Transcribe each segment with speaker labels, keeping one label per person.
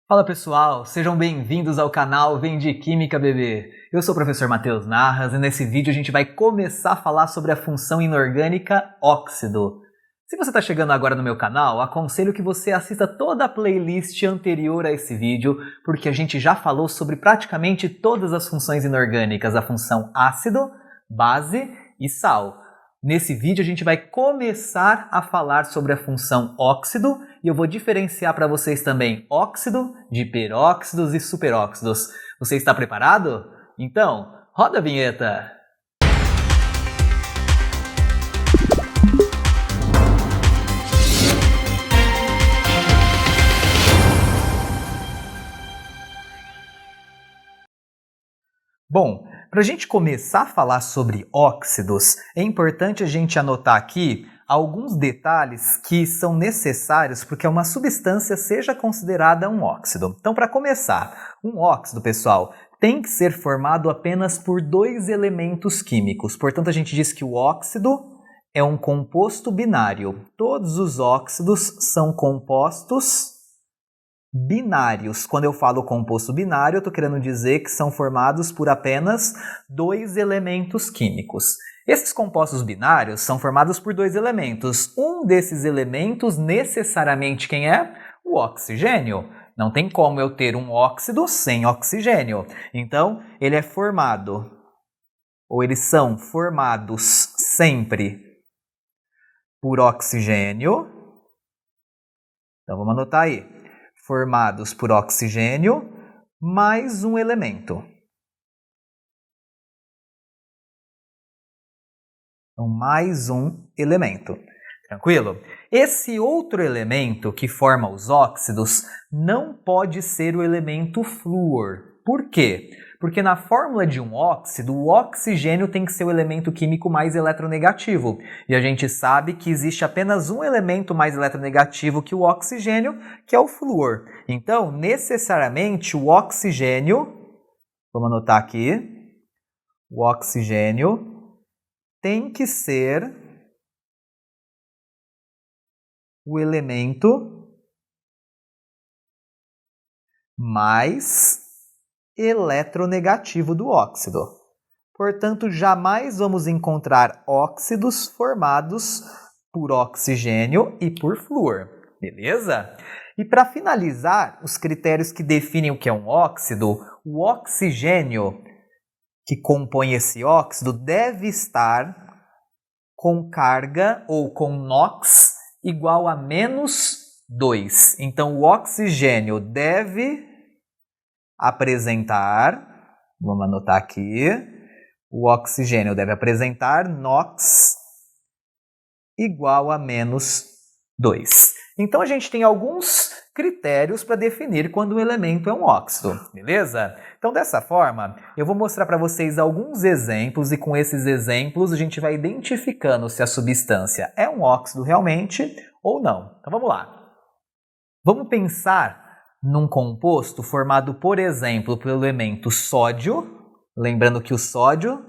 Speaker 1: Fala pessoal, sejam bem-vindos ao canal Vem de Química Bebê. Eu sou o professor Matheus Narras e nesse vídeo a gente vai começar a falar sobre a função inorgânica óxido. Se você está chegando agora no meu canal, aconselho que você assista toda a playlist anterior a esse vídeo, porque a gente já falou sobre praticamente todas as funções inorgânicas, a função ácido, base e sal. Nesse vídeo a gente vai começar a falar sobre a função óxido e eu vou diferenciar para vocês também óxido de peróxidos e superóxidos. Você está preparado? Então, roda a vinheta! Bom, para a gente começar a falar sobre óxidos, é importante a gente anotar aqui alguns detalhes que são necessários porque uma substância seja considerada um óxido. Então, para começar, um óxido, pessoal, tem que ser formado apenas por dois elementos químicos. Portanto, a gente diz que o óxido é um composto binário. Todos os óxidos são compostos binários. Quando eu falo composto binário, eu estou querendo dizer que são formados por apenas dois elementos químicos. Esses compostos binários são formados por dois elementos. Um desses elementos, necessariamente, quem é? O oxigênio. Não tem como eu ter um óxido sem oxigênio. Então, ele é formado, ou eles são formados sempre por oxigênio. Então, vamos anotar aí. Formados por oxigênio mais um elemento. Então, mais um elemento. Tranquilo? Esse outro elemento que forma os óxidos não pode ser o elemento flúor. Por quê? Porque na fórmula de um óxido, o oxigênio tem que ser o elemento químico mais eletronegativo. E a gente sabe que existe apenas um elemento mais eletronegativo que o oxigênio, que é o flúor. Então, necessariamente, o oxigênio, vamos anotar aqui, o oxigênio tem que ser o elemento mais eletronegativo do óxido. Portanto, jamais vamos encontrar óxidos formados por oxigênio e por flúor. Beleza? E para finalizar, os critérios que definem o que é um óxido, o oxigênio que compõe esse óxido deve estar com carga ou com NOx igual a -2. Então, o oxigênio deve apresentar, vamos anotar aqui, o oxigênio deve apresentar NOx igual a -2. Então, a gente tem alguns critérios para definir quando um elemento é um óxido, beleza? Então, dessa forma, eu vou mostrar para vocês alguns exemplos e com esses exemplos a gente vai identificando se a substância é um óxido realmente ou não. Então, vamos lá. Vamos pensar num composto formado, por exemplo, pelo elemento sódio. Lembrando que o sódio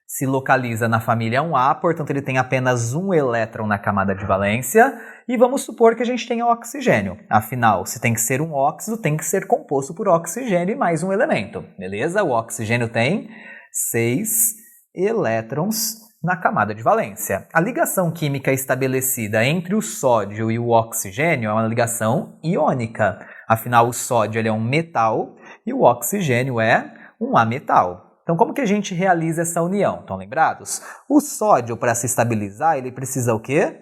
Speaker 1: se localiza na família 1A, portanto ele tem apenas um elétron na camada de valência. E vamos supor que a gente tenha oxigênio. Afinal, se tem que ser um óxido, tem que ser composto por oxigênio e mais um elemento. Beleza? O oxigênio tem 6 elétrons na camada de valência. A ligação química estabelecida entre o sódio e o oxigênio é uma ligação iônica. Afinal, o sódio ele é um metal e o oxigênio é um ametal. Então, como que a gente realiza essa união? Estão lembrados? O sódio, para se estabilizar, ele precisa o quê?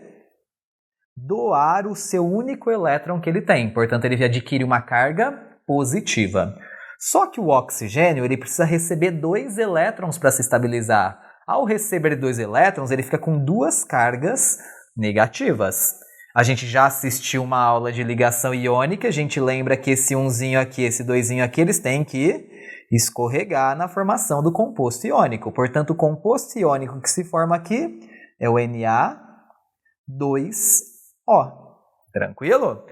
Speaker 1: Doar o seu único elétron que ele tem. Portanto, ele adquire uma carga positiva. Só que o oxigênio ele precisa receber 2 elétrons para se estabilizar. Ao receber 2 elétrons, ele fica com 2 cargas negativas. A gente já assistiu uma aula de ligação iônica, a gente lembra que esse umzinho aqui, esse doisinho aqui, eles têm que escorregar na formação do composto iônico. Portanto, o composto iônico que se forma aqui é o Na2O. Tranquilo?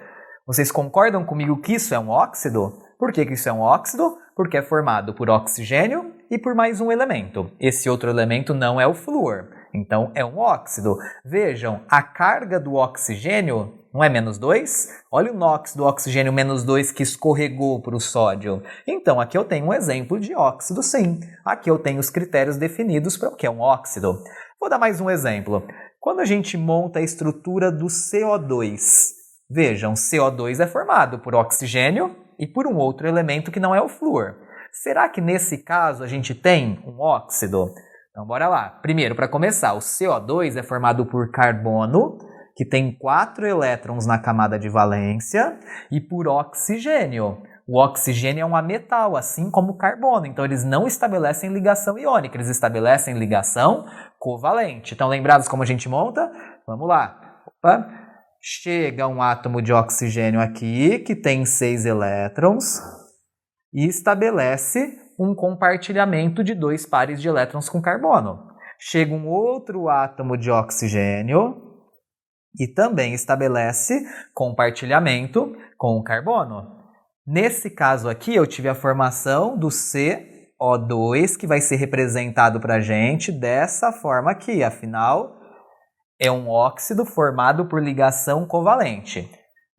Speaker 1: Vocês concordam comigo que isso é um óxido? Por que isso é um óxido? Porque é formado por oxigênio e por mais um elemento. Esse outro elemento não é o flúor. Então, é um óxido. Vejam, a carga do oxigênio não é menos 2? Olha o NOx do oxigênio menos 2 que escorregou para o sódio. Então, aqui eu tenho um exemplo de óxido, sim. Aqui eu tenho os critérios definidos para o que é um óxido. Vou dar mais um exemplo. Quando a gente monta a estrutura do CO2, vejam, CO2 é formado por oxigênio e por um outro elemento que não é o flúor. Será que nesse caso a gente tem um óxido? Então, bora lá. Primeiro, para começar, o CO2 é formado por carbono, que tem 4 elétrons na camada de valência, e por oxigênio. O oxigênio é um ametal, assim como o carbono. Então, eles não estabelecem ligação iônica, eles estabelecem ligação covalente. Então, lembrados como a gente monta? Vamos lá. Opa. Chega um átomo de oxigênio aqui, que tem 6 elétrons, e estabelece um compartilhamento de 2 pares de elétrons com carbono. Chega um outro átomo de oxigênio e também estabelece compartilhamento com o carbono. Nesse caso aqui, eu tive a formação do CO2, que vai ser representado para a gente dessa forma aqui. Afinal, é um óxido formado por ligação covalente.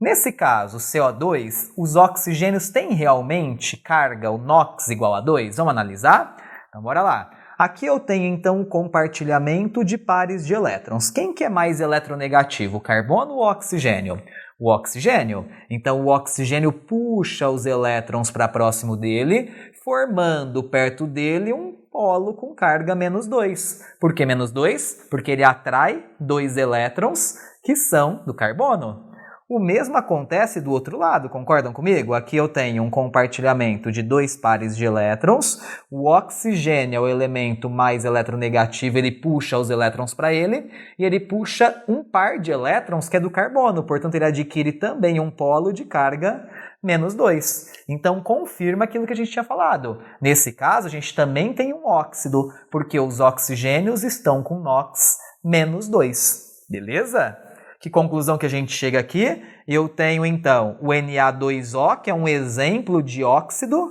Speaker 1: Nesse caso, CO2, os oxigênios têm realmente carga, o NOx igual a 2? Vamos analisar? Então, bora lá. Aqui eu tenho, então, o compartilhamento de pares de elétrons. Quem que é mais eletronegativo, o carbono ou o oxigênio? O oxigênio. Então, o oxigênio puxa os elétrons para próximo dele, formando perto dele um polo com carga menos 2. Por que menos 2? Porque ele atrai 2 elétrons que são do carbono. O mesmo acontece do outro lado, concordam comigo? Aqui eu tenho um compartilhamento de 2 pares de elétrons, o oxigênio é o elemento mais eletronegativo, ele puxa os elétrons para ele, e ele puxa um par de elétrons que é do carbono, portanto ele adquire também um polo de carga menos 2. Então confirma aquilo que a gente tinha falado. Nesse caso a gente também tem um óxido, porque os oxigênios estão com NOx menos 2. Beleza? Que conclusão que a gente chega aqui? Eu tenho, então, o Na2O, que é um exemplo de óxido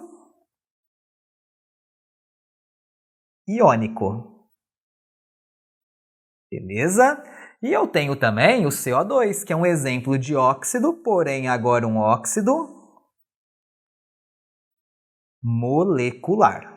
Speaker 1: iônico. Beleza? E eu tenho também o CO2, que é um exemplo de óxido, porém agora um óxido molecular.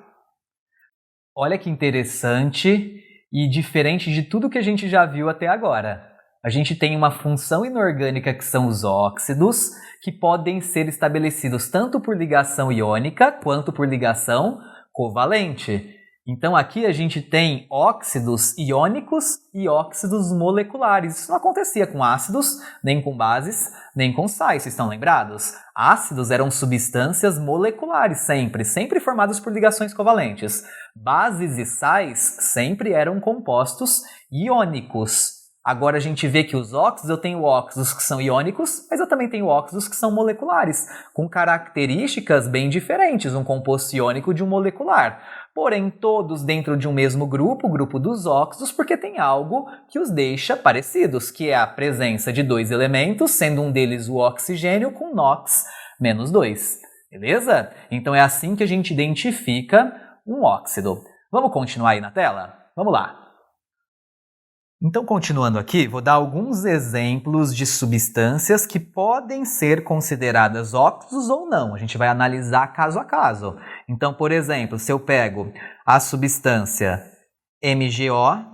Speaker 1: Olha que interessante e diferente de tudo que a gente já viu até agora. A gente tem uma função inorgânica que são os óxidos, que podem ser estabelecidos tanto por ligação iônica quanto por ligação covalente. Então aqui a gente tem óxidos iônicos e óxidos moleculares. Isso não acontecia com ácidos, nem com bases, nem com sais, vocês estão lembrados? Ácidos eram substâncias moleculares sempre formadas por ligações covalentes. Bases e sais sempre eram compostos iônicos. Agora a gente vê que os óxidos, eu tenho óxidos que são iônicos, mas eu também tenho óxidos que são moleculares, com características bem diferentes, um composto iônico de um molecular. Porém, todos dentro de um mesmo grupo, o grupo dos óxidos, porque tem algo que os deixa parecidos, que é a presença de 2 elementos, sendo um deles o oxigênio com NOx menos 2. Beleza? Então é assim que a gente identifica um óxido. Vamos continuar aí na tela? Vamos lá. Então, continuando aqui, vou dar alguns exemplos de substâncias que podem ser consideradas óxidos ou não. A gente vai analisar caso a caso. Então, por exemplo, se eu pego a substância MgO,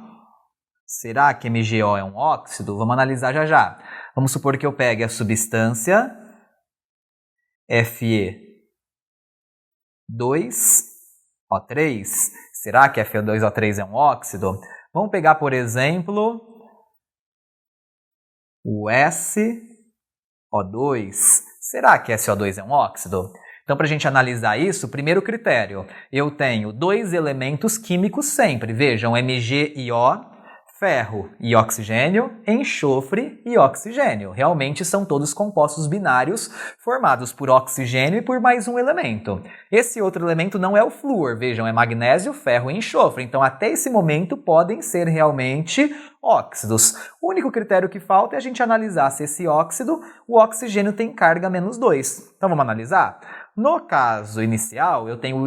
Speaker 1: será que MgO é um óxido? Vamos analisar já já. Vamos supor que eu pegue a substância Fe2O3. Será que Fe2O3 é um óxido? Vamos pegar, por exemplo, o SO2. Será que SO2 é um óxido? Então, para a gente analisar isso, primeiro critério, eu tenho 2 elementos químicos sempre. Vejam, Mg e O, ferro e oxigênio, enxofre e oxigênio. Realmente são todos compostos binários formados por oxigênio e por mais um elemento. Esse outro elemento não é o flúor, vejam, é magnésio, ferro e enxofre. Então, até esse momento, podem ser realmente óxidos. O único critério que falta é a gente analisar se esse óxido, o oxigênio tem carga menos 2. Então, vamos analisar? No caso inicial, eu tenho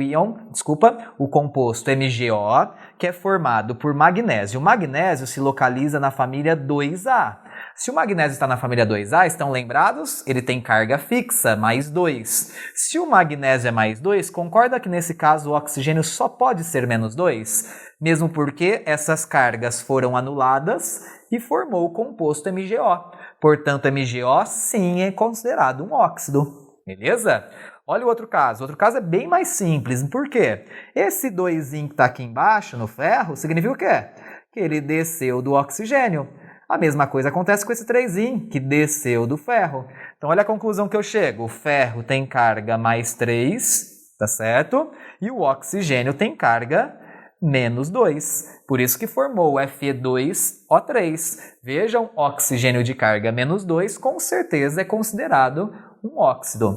Speaker 1: o composto MgO, que é formado por magnésio. O magnésio se localiza na família 2A. Se o magnésio está na família 2A, estão lembrados? Ele tem carga fixa, mais 2. Se o magnésio é mais 2, concorda que nesse caso o oxigênio só pode ser menos 2? Mesmo porque essas cargas foram anuladas e formou o composto MgO. Portanto, MgO sim é considerado um óxido. Beleza? Olha o outro caso. O outro caso é bem mais simples. Por quê? Esse 2 que está aqui embaixo, no ferro, significa o quê? Que ele desceu do oxigênio. A mesma coisa acontece com esse 3 que desceu do ferro. Então, olha a conclusão que eu chego. O ferro tem carga mais 3, tá certo? E o oxigênio tem carga menos 2. Por isso que formou o Fe2O3. Vejam, oxigênio de carga menos 2 com certeza é considerado um óxido.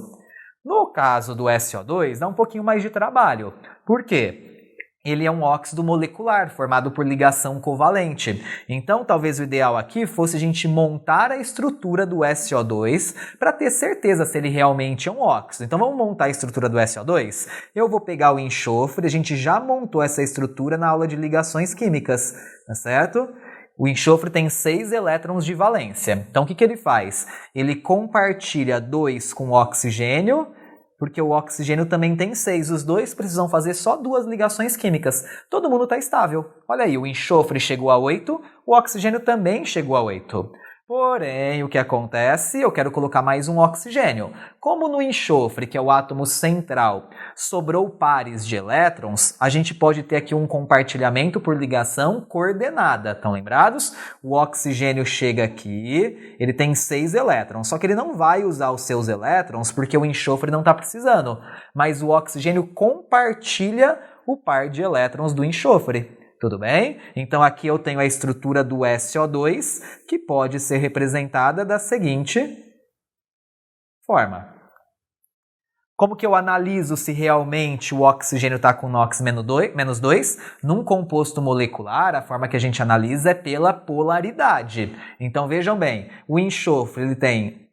Speaker 1: No caso do SO2, dá um pouquinho mais de trabalho. Por quê? Ele é um óxido molecular, formado por ligação covalente. Então, talvez o ideal aqui fosse a gente montar a estrutura do SO2 para ter certeza se ele realmente é um óxido. Então, vamos montar a estrutura do SO2? Eu vou pegar o enxofre, a gente já montou essa estrutura na aula de ligações químicas, tá certo? O enxofre tem 6 elétrons de valência. Então, o que ele faz? Ele compartilha 2 com o oxigênio, porque o oxigênio também tem 6. Os dois precisam fazer só 2 ligações químicas. Todo mundo está estável. Olha aí, o enxofre chegou a 8, o oxigênio também chegou a 8. Porém, o que acontece? Eu quero colocar mais um oxigênio. Como no enxofre, que é o átomo central, sobrou pares de elétrons, a gente pode ter aqui um compartilhamento por ligação coordenada. Estão lembrados? O oxigênio chega aqui, ele tem 6 elétrons, só que ele não vai usar os seus elétrons porque o enxofre não está precisando, mas o oxigênio compartilha o par de elétrons do enxofre. Tudo bem? Então aqui eu tenho a estrutura do SO2, que pode ser representada da seguinte forma. Como que eu analiso se realmente o oxigênio está com NOx menos 2? Num composto molecular, a forma que a gente analisa é pela polaridade. Então vejam bem, o enxofre ele tem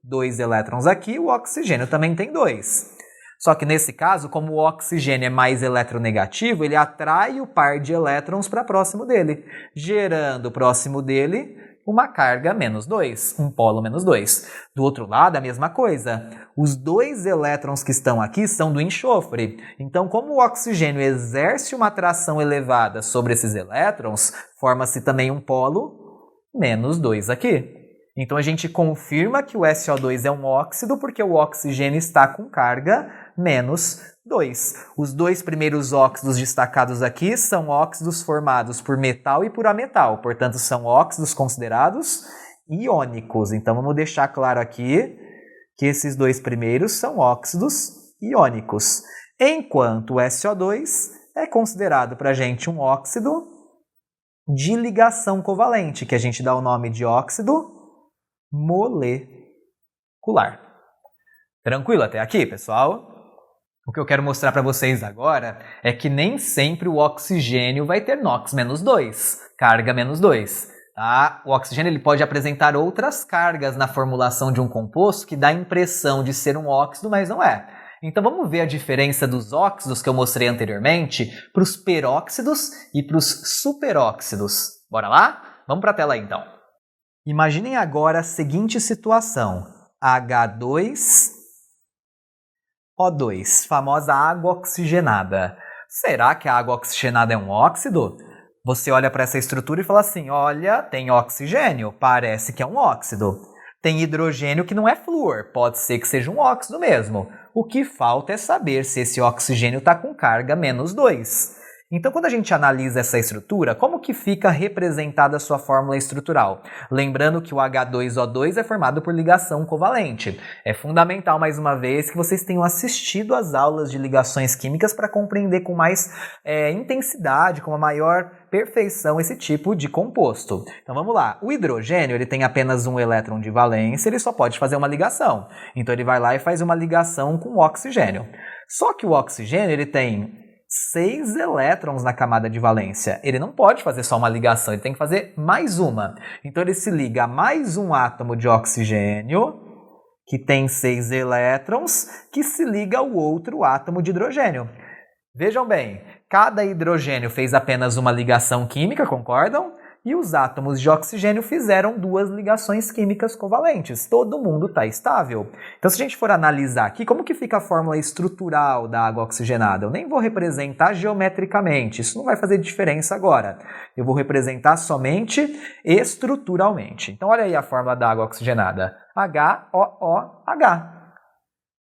Speaker 1: 2 elétrons aqui, o oxigênio também tem 2. Só que nesse caso, como o oxigênio é mais eletronegativo, ele atrai o par de elétrons para próximo dele, gerando próximo dele uma carga menos 2, um polo menos 2. Do outro lado, a mesma coisa. Os 2 elétrons que estão aqui são do enxofre. Então, como o oxigênio exerce uma atração elevada sobre esses elétrons, forma-se também um polo menos 2 aqui. Então, a gente confirma que o SO2 é um óxido porque o oxigênio está com carga menos 2. Os 2 primeiros óxidos destacados aqui são óxidos formados por metal e por ametal, portanto, são óxidos considerados iônicos. Então, vamos deixar claro aqui que esses 2 primeiros são óxidos iônicos, enquanto o SO2 é considerado para a gente um óxido de ligação covalente, que a gente dá o nome de óxido molecular. Tranquilo até aqui, pessoal? O que eu quero mostrar para vocês agora é que nem sempre o oxigênio vai ter NOx menos 2, carga menos 2. Tá? O oxigênio ele pode apresentar outras cargas na formulação de um composto que dá a impressão de ser um óxido, mas não é. Então vamos ver a diferença dos óxidos que eu mostrei anteriormente para os peróxidos e para os superóxidos. Bora lá? Vamos para a tela aí, então. Imaginem agora a seguinte situação. H2O2, famosa água oxigenada. Será que a água oxigenada é um óxido? Você olha para essa estrutura e fala assim, olha, tem oxigênio, parece que é um óxido. Tem hidrogênio que não é flúor, pode ser que seja um óxido mesmo. O que falta é saber se esse oxigênio está com carga menos 2. Então, quando a gente analisa essa estrutura, como que fica representada a sua fórmula estrutural? Lembrando que o H2O2 é formado por ligação covalente. É fundamental, mais uma vez, que vocês tenham assistido às aulas de ligações químicas para compreender com mais intensidade, com uma maior perfeição esse tipo de composto. Então, vamos lá. O hidrogênio ele tem apenas um elétron de valência, ele só pode fazer uma ligação. Então, ele vai lá e faz uma ligação com o oxigênio. Só que o oxigênio ele tem 6 elétrons na camada de valência. Ele não pode fazer só uma ligação, ele tem que fazer mais uma. Então ele se liga a mais um átomo de oxigênio, que tem 6 elétrons, que se liga ao outro átomo de hidrogênio. Vejam bem, cada hidrogênio fez apenas uma ligação química, concordam? e os átomos de oxigênio fizeram duas ligações químicas covalentes. Todo mundo está estável. Então, se a gente for analisar aqui, como que fica a fórmula estrutural da água oxigenada? Eu nem vou representar geometricamente, isso não vai fazer diferença agora. Eu vou representar somente estruturalmente. Então, olha aí a fórmula da água oxigenada. HOOH.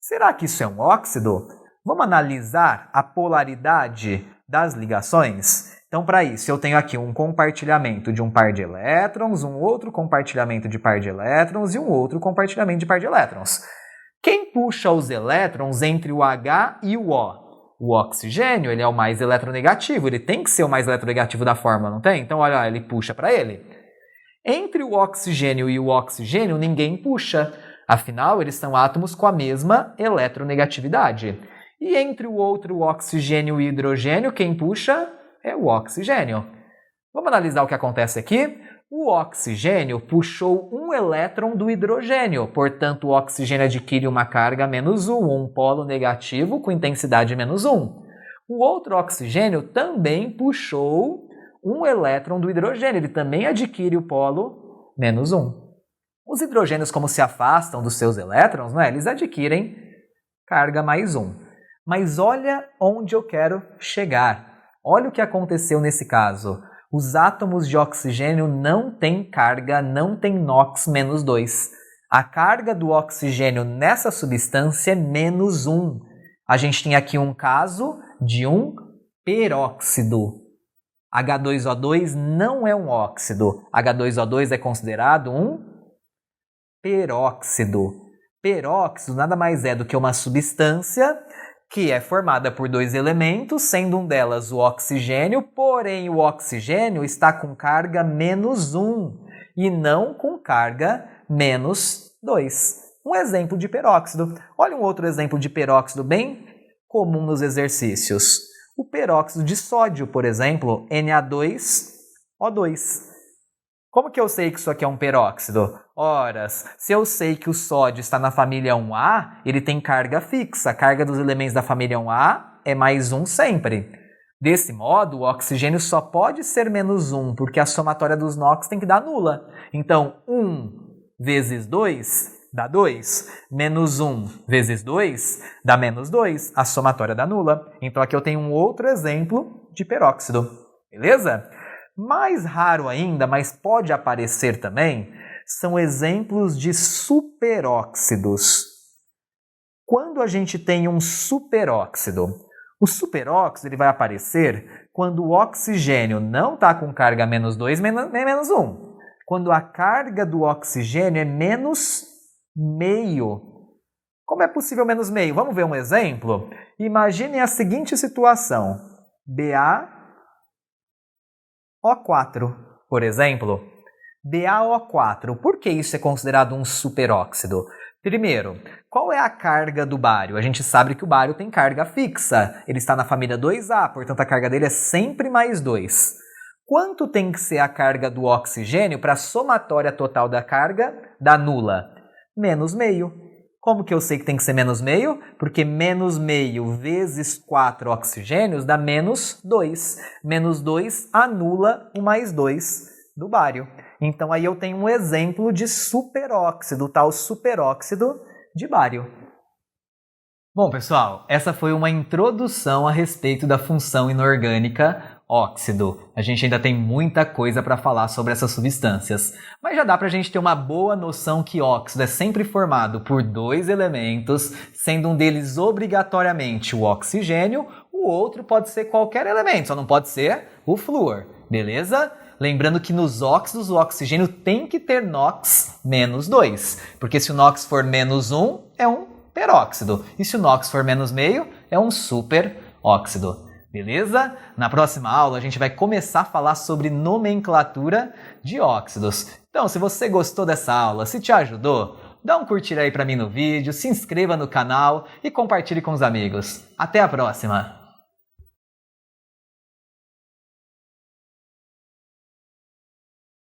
Speaker 1: Será que isso é um óxido? Vamos analisar a polaridade das ligações? Então, para isso, eu tenho aqui um compartilhamento de um par de elétrons, um outro compartilhamento de par de elétrons e um outro compartilhamento de par de elétrons. Quem puxa os elétrons entre o H e o O? O oxigênio, ele é o mais eletronegativo, ele tem que ser o mais eletronegativo da fórmula, não tem? Então, olha, ele puxa para ele. Entre o oxigênio e o oxigênio, ninguém puxa. Afinal, eles são átomos com a mesma eletronegatividade. E entre o outro oxigênio e hidrogênio, quem puxa é o oxigênio. Vamos analisar o que acontece aqui? O oxigênio puxou um elétron do hidrogênio, portanto o oxigênio adquire uma carga -1, um polo negativo com intensidade -1. O outro oxigênio também puxou um elétron do hidrogênio, ele também adquire o polo -1. Os hidrogênios, como se afastam dos seus elétrons, não é? Eles adquirem carga +1. Mas olha onde eu quero chegar. Olha o que aconteceu nesse caso. Os átomos de oxigênio não têm carga, não têm NOx -2. A carga do oxigênio nessa substância é -1. A gente tem aqui um caso de um peróxido. H2O2 não é um óxido. H2O2 é considerado um peróxido. Peróxido nada mais é do que uma substância que é formada por dois elementos, sendo um delas o oxigênio, porém o oxigênio está com carga -1 e não com carga -2. Um exemplo de peróxido. Olha um outro exemplo de peróxido bem comum nos exercícios. O peróxido de sódio, por exemplo, Na2O2. Como que eu sei que isso aqui é um peróxido? Ora, se eu sei que o sódio está na família 1A, ele tem carga fixa. A carga dos elementos da família 1A é +1 sempre. Desse modo, o oxigênio só pode ser -1, porque a somatória dos NOx tem que dar nula. Então, 1 vezes 2 dá 2. -1 vezes 2 dá -2. A somatória dá nula. Então, aqui eu tenho um outro exemplo de peróxido. Beleza? Mais raro ainda, mas pode aparecer também, são exemplos de superóxidos. Quando a gente tem um superóxido, o superóxido ele vai aparecer quando o oxigênio não está com carga -2 nem -1. Quando a carga do oxigênio é -0,5. Como é possível -0,5? Vamos ver um exemplo? Imaginem a seguinte situação. BaO4, por exemplo. BaO4, por que isso é considerado um superóxido? Primeiro, qual é a carga do bário? A gente sabe que o bário tem carga fixa. Ele está na família 2A, portanto a carga dele é sempre +2. Quanto tem que ser a carga do oxigênio para a somatória total da carga dar nula? -0,5. Como que eu sei que tem que ser -0,5? Porque -0,5 vezes 4 oxigênios dá -2. -2 anula o +2 do bário. Então aí eu tenho um exemplo de superóxido, tal superóxido de bário. Bom, pessoal, essa foi uma introdução a respeito da função inorgânica óxido. A gente ainda tem muita coisa para falar sobre essas substâncias, mas já dá para a gente ter uma boa noção que óxido é sempre formado por dois elementos, sendo um deles obrigatoriamente o oxigênio, o outro pode ser qualquer elemento, só não pode ser o flúor, beleza? Lembrando que nos óxidos o oxigênio tem que ter NOx -2, porque se o NOx for -1 é um peróxido, e se o NOx for -0,5 é um superóxido. Beleza? Na próxima aula a gente vai começar a falar sobre nomenclatura de óxidos. Então, se você gostou dessa aula, se te ajudou, dá um curtir aí pra mim no vídeo, se inscreva no canal e compartilhe com os amigos. Até a próxima!